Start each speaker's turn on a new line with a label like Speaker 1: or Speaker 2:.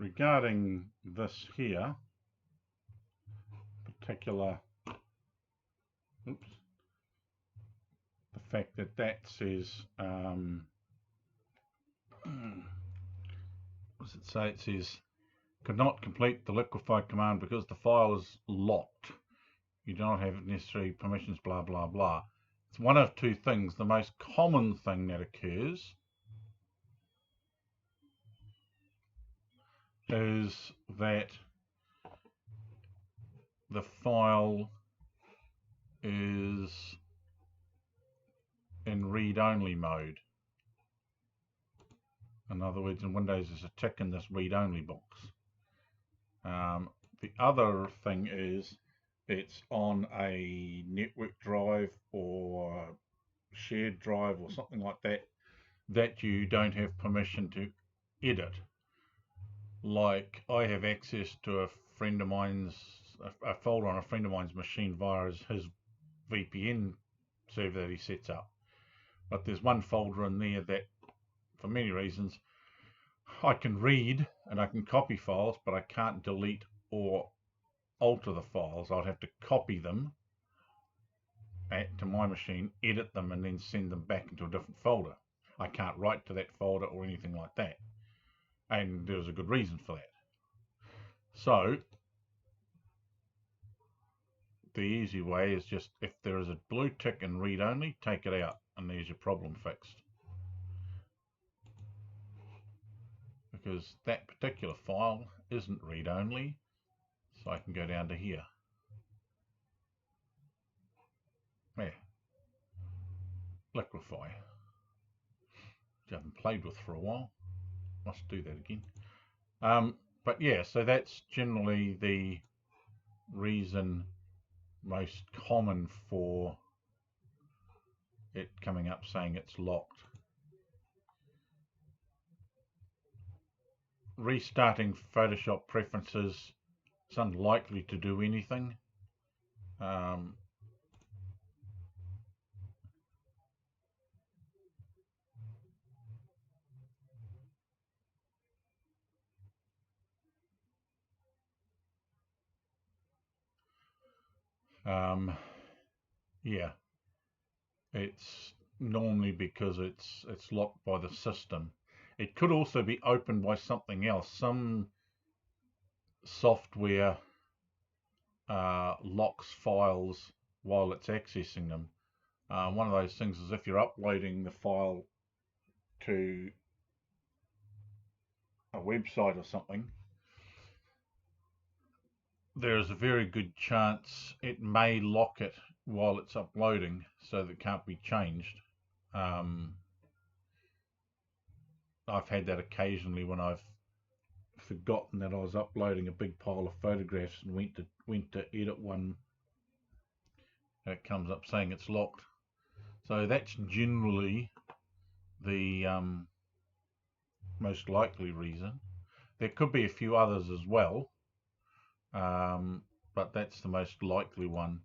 Speaker 1: regarding this here particular, oops, the fact that that says, what does it say? It says, could not complete the liquefy command because the file is locked. You do not have necessary permissions, blah, blah, blah. It's one of two things. The most common thing that occurs is that the file is in read-only mode. In other words, in Windows there's a tick in this read-only box. The other thing is it's on a network drive or shared drive or something like that that you don't have permission to edit. Like I have access to a friend of mine's, a folder on a friend of mine's machine via his VPN server that he sets up. But there's one folder in there that, for many reasons, I can read and I can copy files, but I can't delete or alter the files. I'd have to copy them to my machine, edit them, and then send them back into a different folder. I can't write to that folder or anything like that. And there's a good reason for that. So the easy way is just, if there is a blue tick in read only, take it out, and there's your problem fixed. Because that particular file isn't read only, so I can go down to here. There, liquefy, which I haven't played with for a while. Must do that again. But yeah, so that's generally the reason most common for it coming up saying it's locked. Restarting Photoshop preferences is unlikely to do anything. Yeah, it's normally because it's locked by the system. It could also be opened by something else. Some software locks files while it's accessing them. One of those things is if you're uploading the file to a website or something, there's a very good chance it may lock it while it's uploading so that it can't be changed. I've had that occasionally when I've forgotten that I was uploading a big pile of photographs and went to edit one, and it comes up saying it's locked. So that's generally the most likely reason. There could be a few others as well, but that's the most likely one.